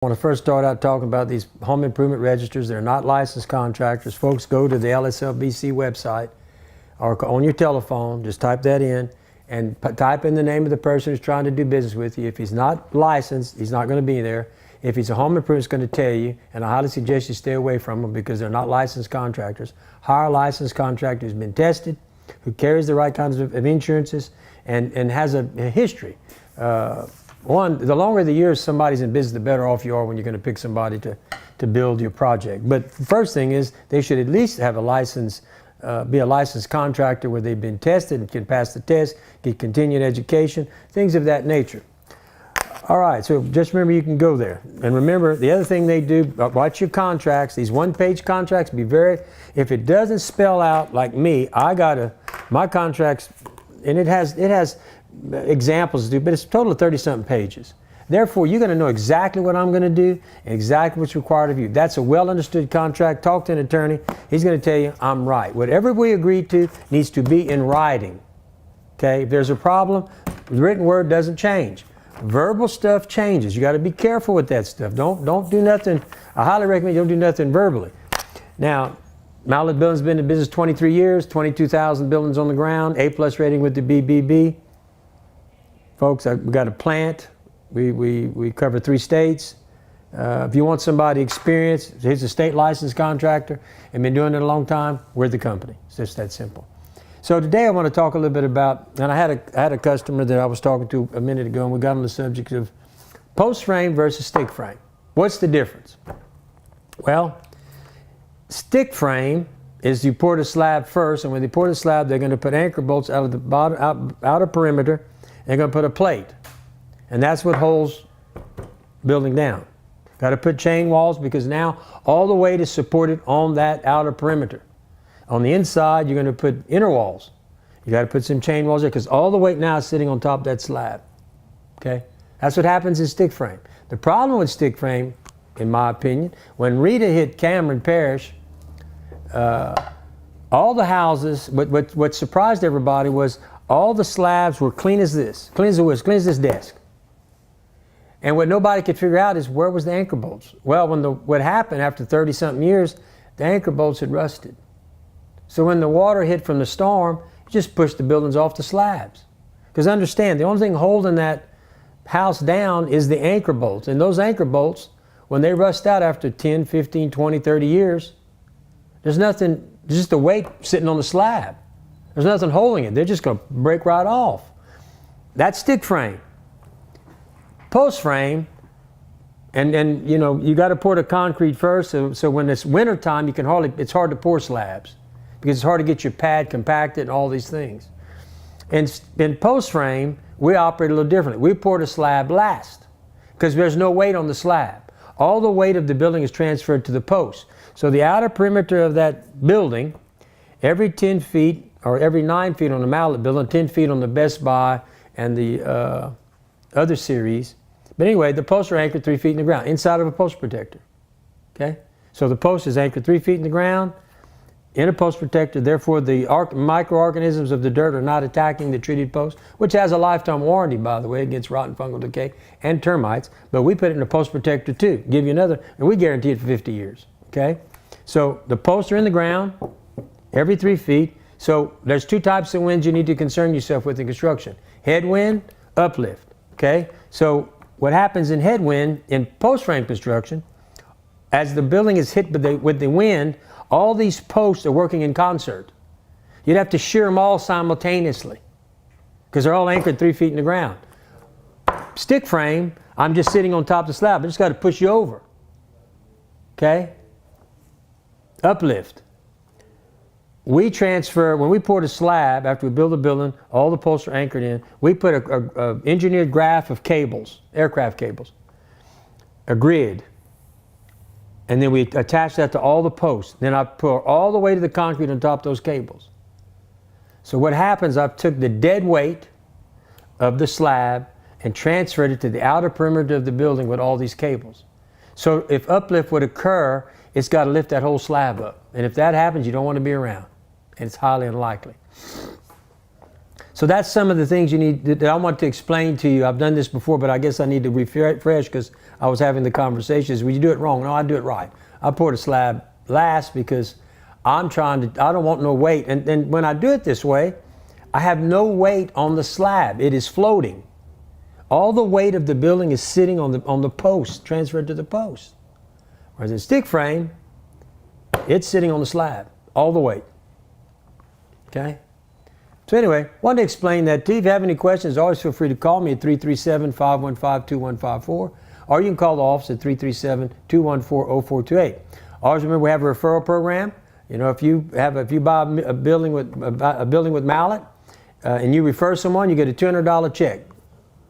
I want to first start out talking about these home improvement registers. They're not licensed contractors. Folks, go to the LSLBC website or on your telephone, just type that in and type in the name of the person who's trying to do business with you. If he's not licensed, he's not going to be there. If he's a home improvement, it's going to tell you, and I highly suggest you stay away from them because they're not licensed contractors. Hire a licensed contractor who's been tested, who carries the right kinds of insurances, and has a history. The longer the years somebody's in business, the better off you are when you're going to pick somebody to build your project. But the first thing is they should at least have a license, be a licensed contractor where they've been tested and can pass the test, get continued education, things of that nature. All right, so just remember you can go there. And remember, the other thing they do, watch your contracts, these one-page contracts, if it doesn't spell out like me, my contracts, and it has examples to do, but it's a total of 30-something pages. Therefore, you're going to know exactly what I'm going to do and exactly what's required of you. That's a well-understood contract. Talk to an attorney. He's going to tell you, I'm right. Whatever we agreed to needs to be in writing. Okay? If there's a problem, the written word doesn't change. Verbal stuff changes. You got to be careful with that stuff. Don't do nothing. I highly recommend you don't do nothing verbally. Now, Mallett Building's been in business 23 years, 22,000 buildings on the ground, A+ rating with the BBB. Folks, we got a plant. We cover 3 states. If you want somebody experienced, he's a state licensed contractor and been doing it a long time, we're the company. It's just that simple. So today I want to talk a little bit about, and I had a customer that I was talking to a minute ago, and we got on the subject of post frame versus stick frame. What's the difference? Well, stick frame is you pour the slab first, and when they pour the slab, they're going to put anchor bolts out of the bottom, outer perimeter. They're going to put a plate, and that's what holds building down. Got to put chain walls because now all the weight is supported on that outer perimeter. On the inside, you're going to put inner walls. You got to put some chain walls there because all the weight now is sitting on top of that slab. Okay, that's what happens in stick frame. The problem with stick frame, in my opinion, when Rita hit Cameron Parish, all the houses. What surprised everybody was all the slabs were clean as this, clean as this desk. And what nobody could figure out is where was the anchor bolts? Well, what happened after 30-something years, the anchor bolts had rusted. So when the water hit from the storm, it just pushed the buildings off the slabs. Because understand, the only thing holding that house down is the anchor bolts. And those anchor bolts, when they rust out after 10, 15, 20, 30 years, there's nothing, just the weight sitting on the slab. There's nothing holding it. They're just going to break right off. That's stick frame. Post frame, and you know, you got to pour the concrete first. So when it's winter time, it's hard to pour slabs because it's hard to get your pad compacted and all these things. And in post frame, we operate a little differently. We pour the slab last because there's no weight on the slab. All the weight of the building is transferred to the post. So the outer perimeter of that building, every 10 feet or every 9 feet on the Mallett building, 10 feet on the Best Buy and the other series. But anyway, the posts are anchored 3 feet in the ground, inside of a post protector. Okay? So the post is anchored 3 feet in the ground, in a post protector. Therefore, the microorganisms of the dirt are not attacking the treated post, which has a lifetime warranty, by the way, against rotten fungal decay and termites. But we put it in a post protector too. Give you another, and we guarantee it for 50 years. Okay? So the posts are in the ground every 3 feet. So there's 2 types of winds you need to concern yourself with in construction. Headwind, uplift. Okay? So what happens in headwind in post frame construction, as the building is hit with the wind, all these posts are working in concert. You'd have to shear them all simultaneously because they're all anchored 3 feet in the ground. Stick frame, I'm just sitting on top of the slab. I just got to push you over. Okay? Uplift. We transfer, when we pour the slab, after we build the building, all the posts are anchored in, we put a engineered graph of cables, aircraft cables, a grid, and then we attach that to all the posts. Then I pour all the way to the concrete on top of those cables. So what happens, I took the dead weight of the slab and transferred it to the outer perimeter of the building with all these cables. So if uplift would occur, it's got to lift that whole slab up. And if that happens, you don't want to be around. And it's highly unlikely. So that's some of the things you need that I want to explain to you. I've done this before, but I guess I need to refresh because I was having the conversations. When you do it wrong, no, I do it right. I pour the slab last because I don't want no weight. And then when I do it this way, I have no weight on the slab. It is floating. All the weight of the building is sitting on the post, transferred to the post. Whereas in stick frame, it's sitting on the slab, all the weight. Okay? So anyway, wanted to explain that to you. If you have any questions, always feel free to call me at 337-515-2154, or you can call the office at 337-214-0428. Always remember we have a referral program. You know, if you buy a building with Mallett and you refer someone, you get a $200 check.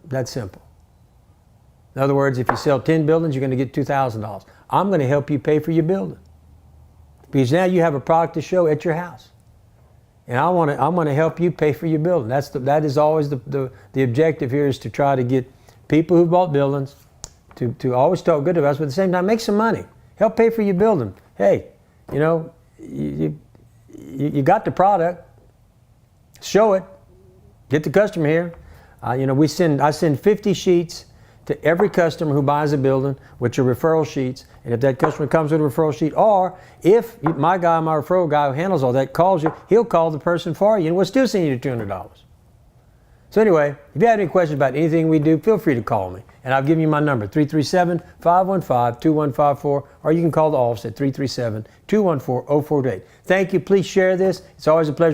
That's simple. In other words, if you sell 10 buildings, you're going to get $2,000. I'm going to help you pay for your building because now you have a product to show at your house. And I want to help you pay for your building. That is always the objective here, is to try to get people who bought buildings to always talk good about us, but at the same time make some money. Help pay for your building. Hey, you know, you got the product. Show it. Get the customer here. You know, I send 50 sheets to every customer who buys a building, which are referral sheets. And if that customer comes with a referral sheet, or if my referral guy who handles all that calls you, he'll call the person for you and we'll still send you $200. So anyway, if you have any questions about anything we do, feel free to call me. And I've given you my number, 337-515-2154, or you can call the office at 337-214-0428. Thank you. Please share this. It's always a pleasure.